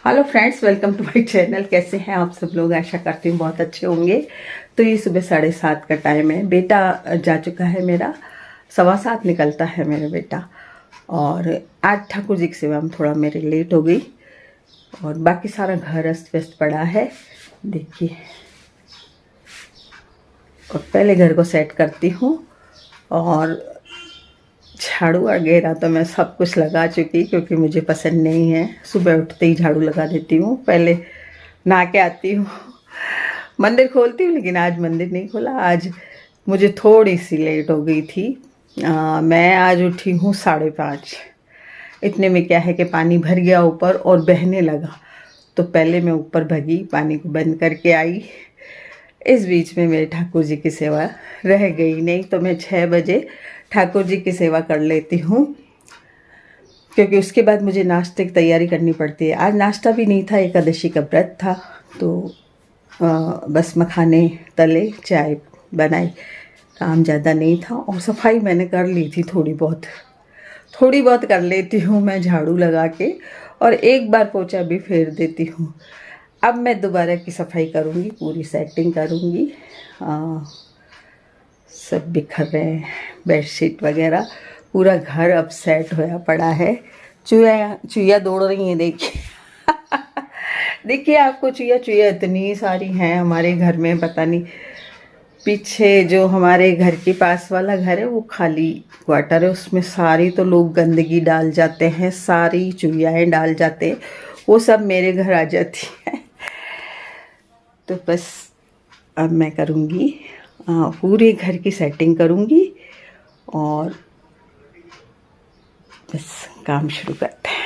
Hello friends, welcome to my channel. कैसे हैं आप सब लोग? आशा करती हूँ बहुत अच्छे होंगे। तो ये सुबह 7:30 का टाइम है। बेटा जा चुका है मेरा, 7:15 निकलता है मेरा बेटा। और आज ठाकुर जी की सेवा में थोड़ा मेरे लेट हो गई और बाकी सारा घर अस्त व्यस्त पड़ा है, देखिए। और पहले घर को सेट करती हूँ और झाड़ू वगैरह तो मैं सब कुछ लगा चुकी, क्योंकि मुझे पसंद नहीं है सुबह उठते ही झाड़ू लगा देती हूँ। पहले नहा के आती हूँ, मंदिर खोलती हूँ, लेकिन आज मंदिर नहीं खोला। आज मुझे थोड़ी सी लेट हो गई थी। मैं आज उठी हूँ 5:30। इतने में क्या है कि पानी भर गया ऊपर और बहने लगा, तो पहले मैं ऊपर भगी, पानी को बंद करके आई। इस बीच में मेरे ठाकुर जी की सेवा रह गई, नहीं तो मैं 6 बजे ठाकुर जी की सेवा कर लेती हूँ, क्योंकि उसके बाद मुझे नाश्ते की तैयारी करनी पड़ती है। आज नाश्ता भी नहीं था, एकादशी का व्रत था, तो बस मखाने तले, चाय बनाई, काम ज़्यादा नहीं था। और सफाई मैंने कर ली थी, थोड़ी बहुत कर लेती हूँ मैं झाड़ू लगा के, और एक बार पोछा भी फेर देती हूँ। अब मैं दोबारा की सफाई करूँगी, पूरी सेटिंग करूँगी। सब बिखर रहे हैं, बेडशीट वगैरह, पूरा घर अब सेट होया पड़ा है। चुया दौड़ रही हैं, देखिए। देखिए, आपको चुया इतनी सारी हैं हमारे घर में, पता नहीं। पीछे जो हमारे घर के पास वाला घर है वो खाली क्वार्टर है, उसमें सारी तो लोग गंदगी डाल जाते हैं, सारी चुइयाएँ डाल जाते हैं, वो सब मेरे घर आ जाती है। तो बस अब मैं करूँगी, पूरे घर की सेटिंग करूँगी और बस काम शुरू करते हैं।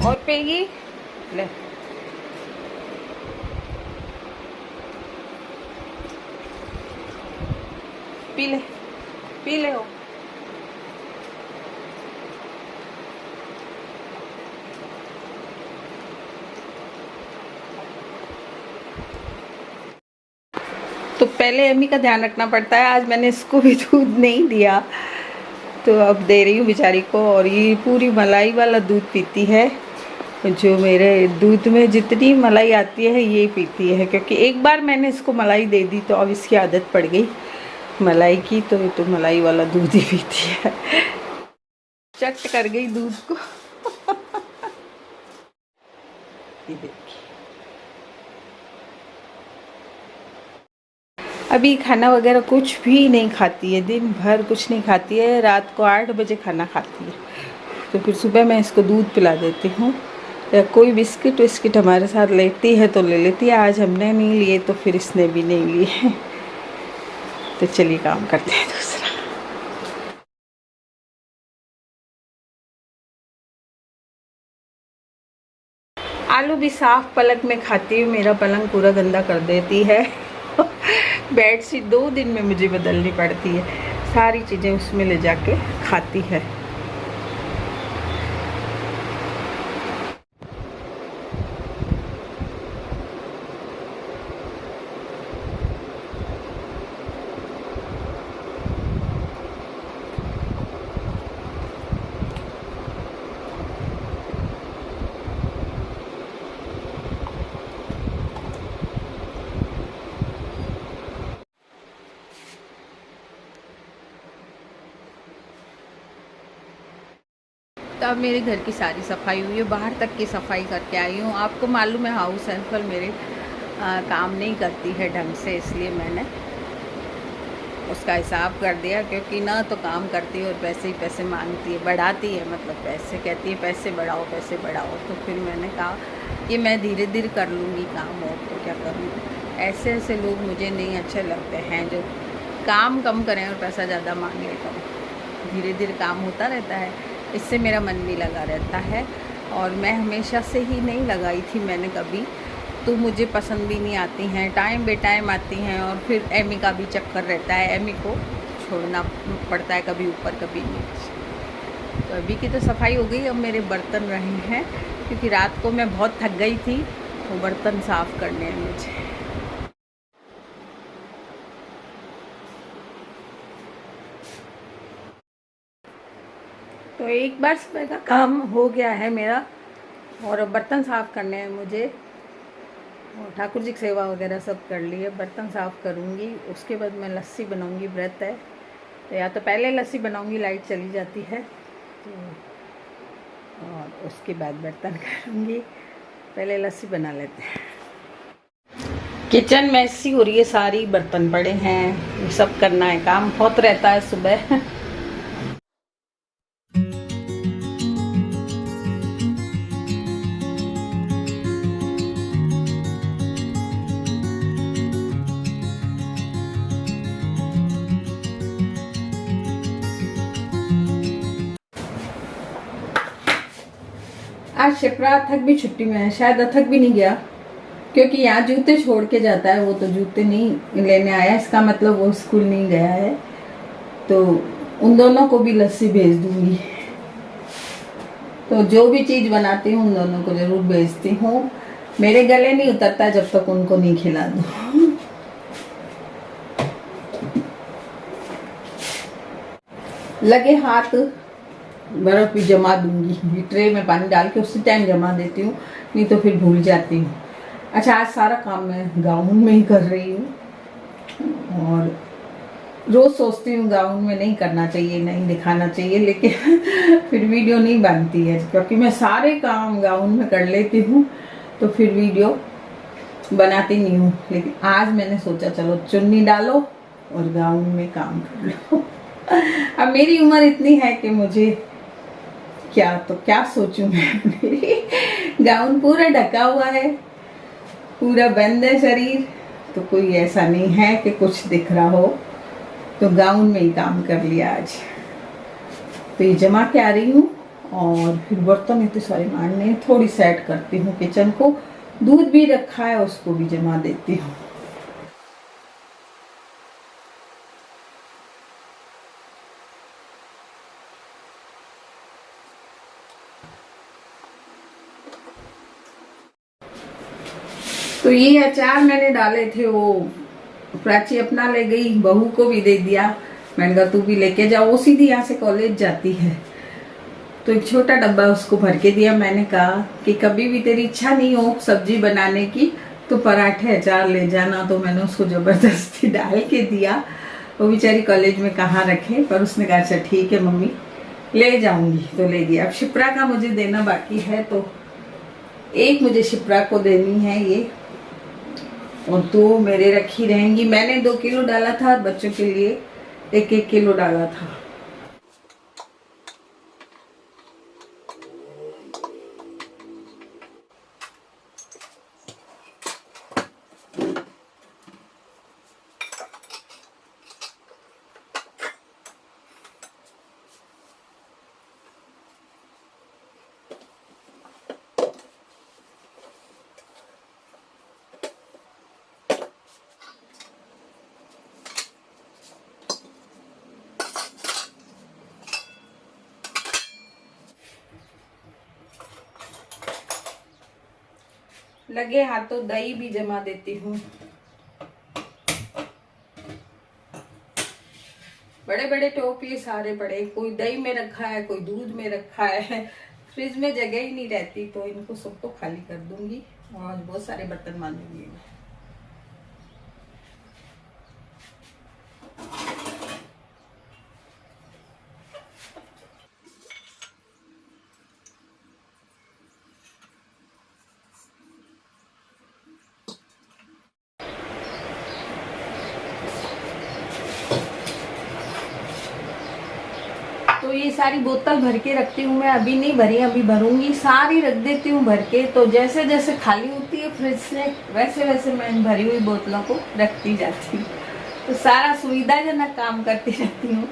और पेगी ले, पी ले हो। तो पहले अम्मी का ध्यान रखना पड़ता है। आज मैंने इसको भी दूध नहीं दिया, तो अब दे रही हूँ बेचारी को। और ये पूरी मलाई वाला दूध पीती है, जो मेरे दूध में जितनी मलाई आती है ये पीती है, क्योंकि एक बार मैंने इसको मलाई दे दी तो अब इसकी आदत पड़ गई मलाई की, तो ये तो मलाई वाला दूध ही पीती है। चट कर गई दूध को। ये देखिए, अभी खाना वगैरह कुछ भी नहीं खाती है, दिन भर कुछ नहीं खाती है, रात को 8 बजे खाना खाती है। तो फिर सुबह मैं इसको दूध पिला देती हूँ, या कोई बिस्किट विस्किट हमारे साथ लेती है तो ले लेती है। आज हमने नहीं लिए तो फिर इसने भी नहीं लिए। तो चलिए काम करते हैं दूसरा। आलू भी साफ पलक में खाती हूँ, मेरा पलंग पूरा गंदा कर देती है। बेडशीट 2 दिन में मुझे बदलनी पड़ती है, सारी चीज़ें उसमें ले जाके खाती है। तो अब मेरे घर की सारी सफाई हुई है, बाहर तक की सफाई करके आई हूँ। आपको मालूम है हाउस हेल्पर मेरे काम नहीं करती है ढंग से, इसलिए मैंने उसका हिसाब कर दिया, क्योंकि ना तो काम करती है और पैसे ही पैसे मांगती है, बढ़ाती है, मतलब पैसे कहती है पैसे बढ़ाओ पैसे बढ़ाओ। तो फिर मैंने कहा कि मैं धीरे धीरे कर लूँगी काम, और तो क्या करूँ। ऐसे ऐसे लोग मुझे नहीं अच्छे लगते हैं जो काम कम करें और पैसा ज़्यादा मांगे कम। धीरे धीरे काम होता रहता है, इससे मेरा मन भी लगा रहता है। और मैं हमेशा से ही नहीं लगाई थी मैंने कभी, तो मुझे पसंद भी नहीं आती हैं, टाइम बे टाइम आती हैं। और फिर एमी का भी चक्कर रहता है, एमी को छोड़ना पड़ता है, कभी ऊपर कभी नीचे। तो अभी की तो सफाई हो गई, अब मेरे बर्तन रहे हैं, क्योंकि रात को मैं बहुत थक गई थी, तो बर्तन साफ़ करने हैं मुझे। तो एक बार सुबह का काम हो गया है मेरा, और बर्तन साफ़ करने हैं मुझे, और ठाकुर जी की सेवा वगैरह सब कर ली है। बर्तन साफ़ करूँगी, उसके बाद मैं लस्सी बनाऊँगी, व्रत है तो या तो पहले लस्सी बनाऊँगी, लाइट चली जाती है तो, और उसके बाद बर्तन करूँगी। पहले लस्सी बना लेते हैं। किचन मैसी हो रही है, सारी बर्तन पड़े हैं, ये सब करना है, काम बहुत रहता है सुबह। आज शिप्रा अथक भी छुट्टी में है, शायद अथक भी नहीं गया, क्योंकि यहाँ जूते छोड़ के जाता है, वो तो जूते नहीं लेने आया, इसका मतलब वो स्कूल नहीं गया है। तो उन दोनों को भी लस्सी भेज दूंगी, तो जो भी चीज़ बनाती हूँ उन दोनों को ज़रूर भेजती हूँ। मेरे गले नहीं उतरता जब तक उनको नहीं खिला दूँ। लगे हाथ बर्फ भी जमा दूंगी, ट्रे में पानी डाल के उसी टाइम जमा देती हूँ, नहीं तो फिर भूल जाती हूँ। अच्छा, आज सारा काम मैं गाउन में ही कर रही हूँ, और रोज़ सोचती हूँ गाउन में नहीं करना चाहिए, नहीं दिखाना चाहिए, लेकिन फिर वीडियो नहीं बनती है, क्योंकि मैं सारे काम गाउन में कर लेती हूँ, तो फिर वीडियो बनाती नहीं हूँ। लेकिन आज मैंने सोचा चलो चुन्नी डालो और गाउन में काम कर लो। अब मेरी उम्र इतनी है कि मुझे क्या सोचूं मैं। मेरी गाउन पूरा ढका हुआ है, पूरा बंद है शरीर, तो कोई ऐसा नहीं है कि कुछ दिख रहा हो, तो गाउन में ही काम कर लिया आज। तो ये जमा के आ रही हूँ, और फिर बर्तन इतने सारे मारने, थोड़ी सेट करती हूँ किचन को, दूध भी रखा है उसको भी जमा देती हूँ। तो ये अचार मैंने डाले थे, वो प्राची अपना ले गई, बहू को भी दे दिया। मैंने कहा तू भी लेके जाओ, वो सीधी यहाँ से कॉलेज जाती है, तो एक छोटा डब्बा उसको भर के दिया। मैंने कहा कि कभी भी तेरी इच्छा नहीं हो सब्जी बनाने की तो पराठे अचार ले जाना, तो मैंने उसको जबरदस्ती डाल के दिया। वो बेचारी कॉलेज में कहाँ रखे, पर उसने कहा अच्छा ठीक है मम्मी ले जाऊंगी, तो ले दिया। अब शिप्रा का मुझे देना बाकी है, तो एक मुझे शिप्रा को देनी है ये, और 2 मेरे रखी रहेंगी। मैंने 2 किलो डाला था, बच्चों के लिए 1-1 किलो डाला था। लगे हाथों दही भी जमा देती हूँ। बड़े बड़े टोप ये सारे पड़े, कोई दही में रखा है, कोई दूध में रखा है। फ्रिज में जगह ही नहीं रहती, तो इनको सबको खाली कर दूंगी और बहुत सारे बर्तन मांजूंगी मैं। तो ये सारी बोतल भर के रखती हूँ मैं, अभी नहीं भरी, अभी भरूंगी, सारी रख देती हूँ भर के। तो जैसे जैसे खाली होती है फ्रिज से, वैसे वैसे मैं इन भरी हुई बोतलों को रखती जाती हूँ। तो सारा सुविधाजनक काम करती रहती हूँ,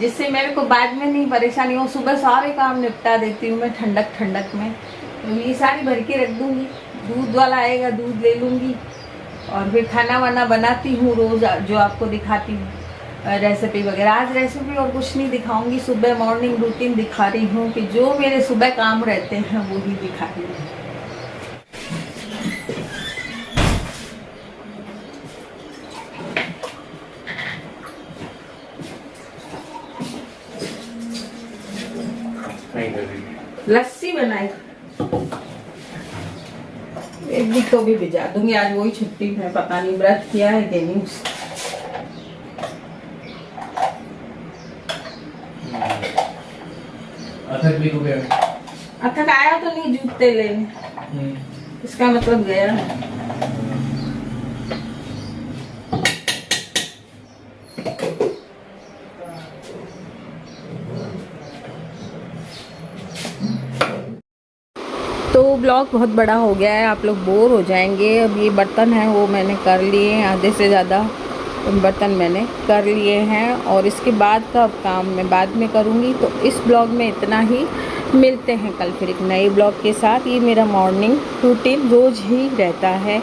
जिससे मेरे को बाद में नहीं परेशानी हो। सुबह सारे काम निपटा देती हूँ मैं ठंडक ठंडक में। तो ये सारी भर के रख दूंगी, दूध वाला आएगा दूध ले लूँगी, और फिर खाना वाना बनाती हूँ रोज़, जो आपको दिखाती हूँ रेसिपी वगैरह। आज रेसिपी और कुछ नहीं दिखाऊंगी, सुबह मॉर्निंग रूटीन दिखा रही हूँ कि जो मेरे सुबह काम रहते हैं वो ही दिखा रही हूँ। लस्सी बनाई, एक दिन तो भी भिजा दूंगी, आज वही छुट्टी है, पता नहीं व्रत किया है कि नहीं। अथक भी हो गया। अथक आया तो नहीं जूते लेने, इसका मतलब गया। तो ब्लॉग बहुत बड़ा हो गया है, आप लोग बोर हो जाएंगे। अब ये बर्तन हैं वो मैंने कर लिए हैं, आधे से ज़्यादा बर्तन मैंने कर लिए हैं, और इसके बाद का काम मैं बाद में करूँगी। तो इस ब्लॉग में इतना ही, मिलते हैं कल फिर एक नए ब्लॉग के साथ। ये मेरा मॉर्निंग रूटीन रोज़ ही रहता है।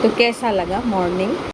तो कैसा लगा मॉर्निंग